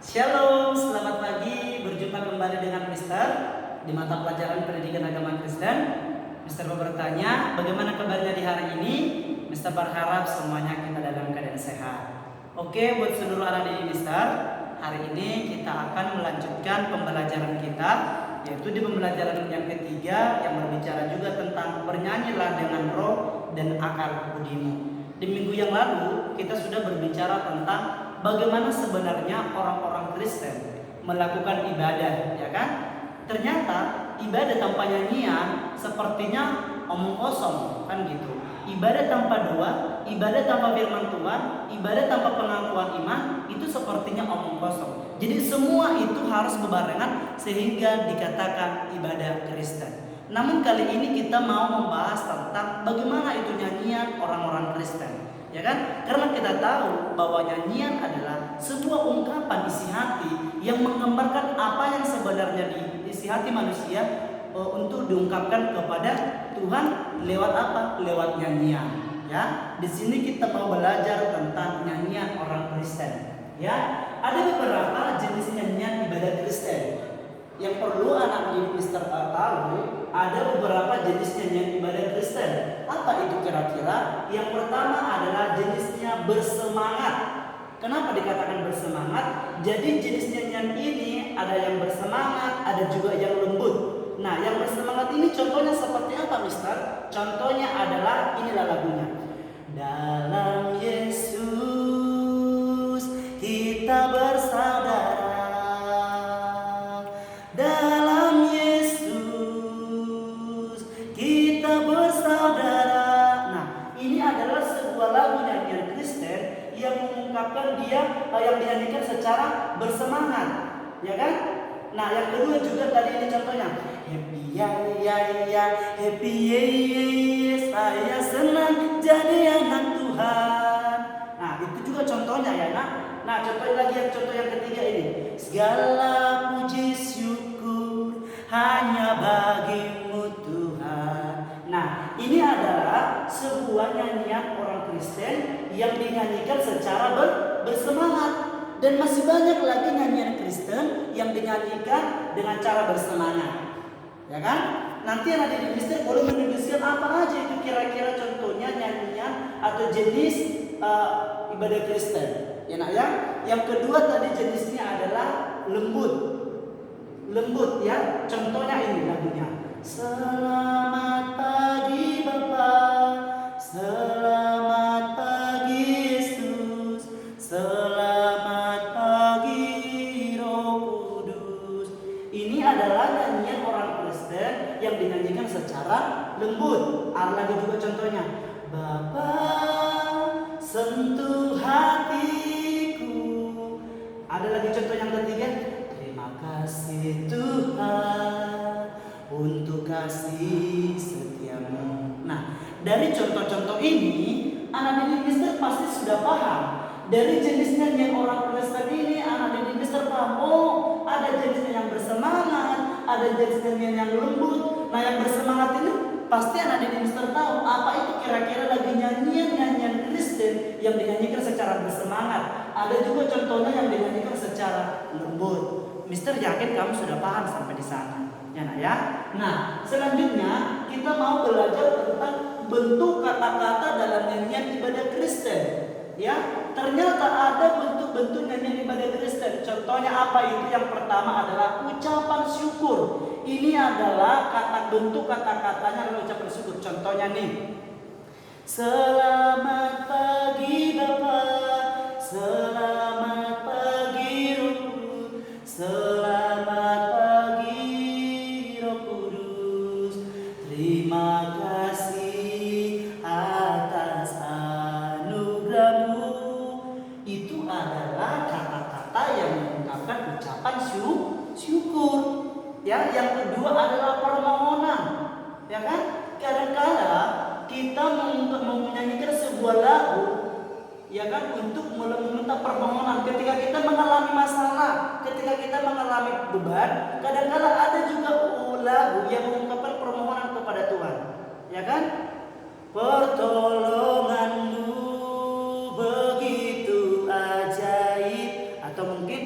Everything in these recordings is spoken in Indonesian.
Shalom, selamat pagi. Berjumpa kembali dengan Mister di mata pelajaran Pendidikan Agama Kristen. Mister mau bertanya, bagaimana kabarnya di hari ini? Mister berharap semuanya kita dalam keadaan sehat. Oke, buat seluruh anak didik Mister, hari ini kita akan melanjutkan pembelajaran kita, yaitu di pembelajaran yang ketiga yang berbicara juga tentang bernyanyilah dengan roh dan akal budimu. Di minggu yang lalu kita sudah berbicara tentang bagaimana sebenarnya orang-orang Kristen melakukan ibadah, ya kan? Ternyata ibadah tanpa nyanyian sepertinya omong kosong, kan gitu. Ibadah tanpa doa, ibadah tanpa firman Tuhan, ibadah tanpa pengakuan iman itu sepertinya omong kosong. Jadi semua itu harus berbarengan sehingga dikatakan ibadah Kristen. Namun kali ini kita mau membahas tentang bagaimana itu nyanyian orang-orang Kristen, ya kan? Karena kita tahu bahwa nyanyian adalah sebuah ungkapan isi hati yang menggambarkan apa yang sebenarnya di isi hati manusia untuk diungkapkan kepada Tuhan lewat apa? Lewat nyanyian. Ya, di sini kita mau belajar tentang nyanyian orang Kristen. Ya, ada beberapa jenis nyanyian ibadah Kristen. Yang perlu anak didik Mister tahu, ada beberapa jenis nyanyian ibadah Kristen. Apa itu kira-kira? Yang pertama adalah jenisnya bersemangat. Kenapa dikatakan bersemangat? Jadi jenis nyanyian ini ada yang bersemangat, ada juga yang lembut. Nah, yang bersemangat ini contohnya seperti apa, Mister? Contohnya adalah inilah lagunya. Dalam Yesus kita bersaudara. Dalam Yesus kita bersaudara. Nah, ini adalah sebuah lagu nyanyian Kristen yang mengungkapkan yang dinyanyikan secara bersemangat, ya kan? Nah, yang kedua juga tadi ini contohnya. Happy ya ya ya, happy ya ya ya, saya senang jadi anak Tuhan. Nah, itu juga contohnya ya, nak. Nah, contoh yang ketiga ini. Segala puji syukur hanya bagimu Tuhan. Nah, ini adalah sebuah nyanyian orang Kristen yang dinyanyikan secara bersemangat. Dan masih banyak lagi nyanyian Kristen yang dinyanyikan dengan cara bersemangat, ya kan? Nanti anak didik Mister boleh menuliskan apa aja itu kira-kira contohnya nyanyian atau jenis ibadah Kristen, ya nak ya. Yang kedua tadi jenisnya adalah lembut ya. Contohnya ini lagunya. Selamat pagi Bapa, selamat pagi Yesus, selamat pagi Roh Kudus. Ini adalah nyanyian orang Kristen yang dinyanyikan secara lembut. Ada lagi juga contohnya. Bapa sentuh hatiku. Ada lagi contoh yang ketiga. Terima kasih Tuhan untuk kasih setiamu. Nah, dari contoh-contoh ini anak didik Mister pasti sudah paham. Dari jenis nyanyian orang Kristen ini anak didik Mister paham. Oh, ada jenisnya yang bersemangat, ada jenis nyanyian yang lembut. Nah, yang bersemangat ini pasti anak didik Mister tahu apa itu kira-kira lagi nyanyian Kristen yang dinyanyikan secara bersemangat. Ada juga contohnya yang dinyanyikan secara lembut. Mister yakin kamu sudah paham sampai di sana. Ya, nah ya. Nah, selanjutnya kita mau belajar tentang bentuk kata-kata dalam nyanyian ibadah Kristen. Ya, ternyata ada bentuk-bentuk nyanyian ibadah Kristen. Contohnya apa itu? Yang pertama adalah ucapan syukur. Ini adalah bentuk kata-katanya adalah ucapan syukur. Contohnya nih. Selamat pagi Bapa, selamat pagi Roh, selamat pagi Roh Kudus. Terima kasih atas anugerahmu. Itu adalah kata-kata yang mengungkapkan ucapan syukur. Ya, yang kedua adalah permohonan. Ya kan? Kadang-kadang kita menyanyikan sebuah lagu, ya kan, untuk meminta permohonan ketika kita mengalami masalah, ketika kita mengalami beban. Kadang-kadang ada juga lagu yang mengungkapkan permohonan kepada Tuhan, ya kan? Pertolonganmu begitu ajaib, atau mungkin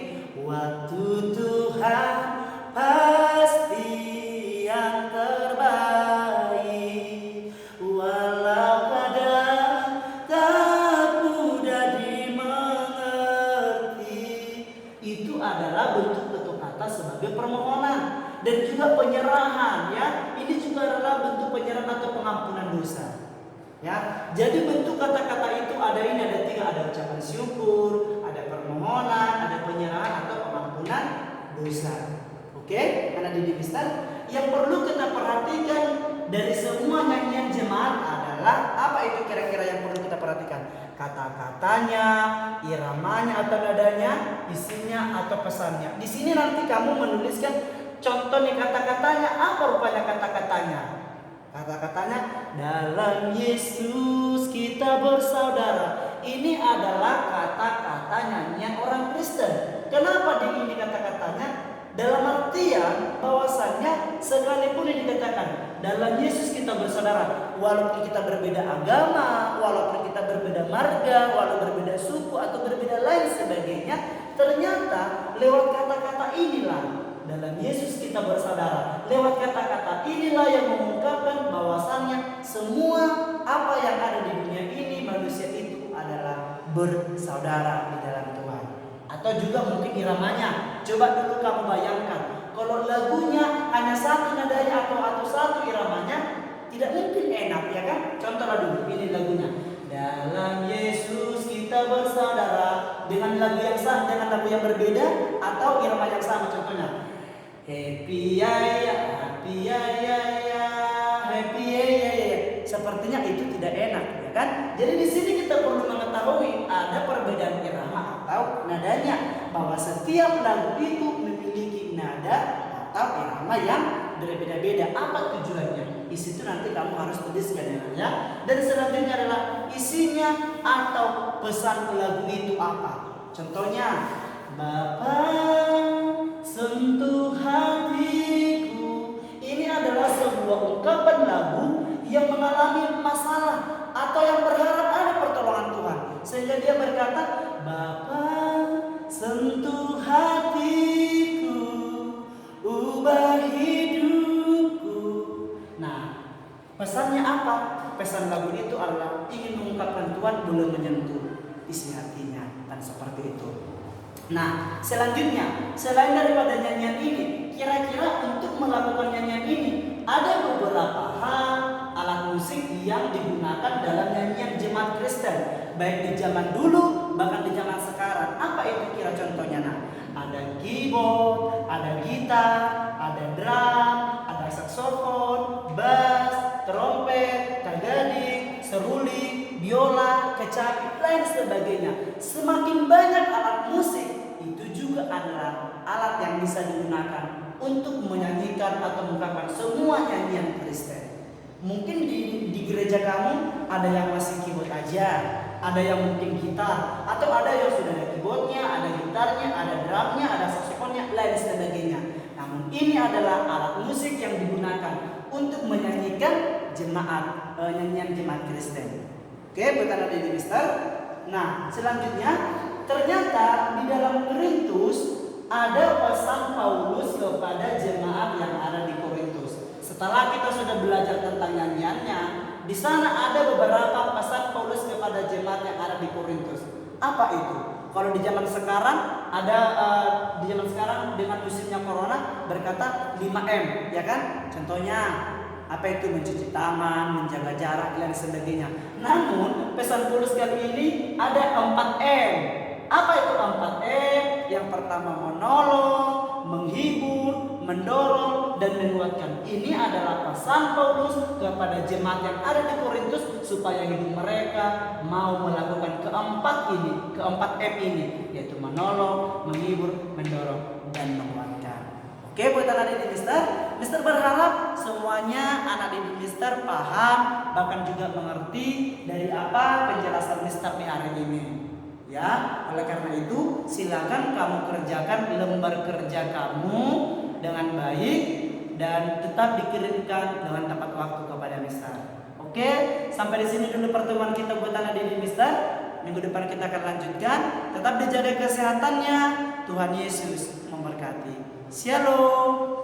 juga permohonan dan juga penyerahan, ya. Ini juga adalah bentuk penyerahan atau pengampunan dosa. Ya, jadi bentuk kata-kata itu ada tiga, ada ucapan syukur, ada permohonan, ada penyerahan atau pengampunan dosa. Oke, karena di Mister, yang perlu kita perhatikan dari semua nyanyian jemaat adalah apa itu kira-kira yang perlu kita perhatikan? Kata-katanya, iramanya atau nadanya, isinya atau pesannya. Di sini nanti kamu menuliskan contoh nih kata-katanya, apa rupanya kata-katanya? Kata-katanya, dalam Yesus kita bersaudara. Ini adalah kata-kata nyanyian orang Kristen. Kenapa ini kata-katanya? Dalam artian bahwasannya sekalipun yang dikatakan dalam Yesus kita bersaudara, walaupun kita berbeda agama, walaupun kita berbeda marga, walaupun berbeda suku atau berbeda lain sebagainya, ternyata lewat kata-kata inilah dalam Yesus kita bersaudara. Lewat kata-kata inilah yang mengungkapkan bahwasannya semua apa yang ada di dunia ini, manusia itu adalah bersaudara di dalam Tuhan. Atau juga mungkin iramanya. Coba dulu kamu bayangkan, kalau lagunya hanya satu nadanya atau satu iramanya, tidak mungkin enak, ya kan? Contohlah dulu, ini lagunya. Dalam Yesus kita bersaudara, dengan lagu yang sama, dengan lagu yang berbeda atau irama yang sama. Contohnya, happy ya ya, happy ya ya ya, happy ya ya ya. Sepertinya itu tidak enak, ya kan? Jadi di sini kita perlu mengetahui ada perbedaan irama atau nadanya, bahwa setiap lagu itu memiliki nada atau irama yang berbeda-beda. Apa tujuannya? Di situ nanti kamu harus tuliskan, ya. Dan selanjutnya adalah isinya atau pesan lagu itu apa. Contohnya, Bapa sentuh hatiku. Ini adalah sebuah ungkapan lagu yang mengalami masalah atau yang berharap ada pertolongan Tuhan, sehingga dia berkata, Bapa sentuh hatiku, ubah hidupku. Nah, pesannya apa? Pesan lagu itu adalah ingin mengungkapkan Tuhan belum menyentuh isi hatinya, dan seperti itu. Nah, selanjutnya, selain daripada nyanyian ini, kira-kira untuk melakukan nyanyian ini ada beberapa hal alat musik yang digunakan dalam nyanyian jemaat Kristen, baik di zaman dulu bahkan di zaman sekarang. Apa itu kira contohnya? Nah, ada keyboard, ada gitar, ada drum, ada saksofon, bass, trompet, tagading, seruling, biola, kecapi, lain sebagainya. Semakin banyak alat musik, itu juga adalah alat yang bisa digunakan untuk menyanyikan atau mengungkapkan semua nyanyian Kristen. Mungkin di gereja kamu ada yang masih keyboard aja, ada yang mungkin gitar, atau ada yang sudah ada keyboardnya, ada gitarnya, ada drumnya, ada saksofonnya, lain sebagainya. Namun ini adalah alat musik yang digunakan untuk menyanyikan nyanyian jemaat Kristen. Oke, bukan ada di Mister. Nah, selanjutnya ternyata di dalam Korintus ada pesan Paulus kepada jemaat yang ada di Korintus. Setelah kita sudah belajar tentang nyanyiannya, di sana ada beberapa pesan Paulus kepada jemaat yang ada di Korintus. Apa itu? Kalau di zaman sekarang ada di zaman sekarang dengan musimnya corona berkata 5M, ya kan? Contohnya apa itu? Mencuci tangan, menjaga jarak dan sebagainya. Namun pesan Paulus kali ini ada 4M. Apa itu 4M? Yang pertama menolong, menghibur, mendorong, dan menguatkan. Ini adalah pesan Paulus kepada jemaat yang ada di Korintus supaya hidup mereka mau melakukan keempat M ini, yaitu menolong, menghibur, mendorong, dan menguatkan. Oke, buat anak didik Mister berharap semuanya anak didik Mister paham, bahkan juga mengerti dari apa penjelasan Mister di hari ini. Ya, oleh karena itu silakan kamu kerjakan lembar kerja kamu dengan baik dan tetap dikirimkan dengan tepat waktu kepada Mister. Oke, sampai di sini dulu pertemuan kita buat anak didik Mister. Minggu depan kita akan lanjutkan. Tetap dijaga kesehatannya. Tuhan Yesus memberkati. Shalom.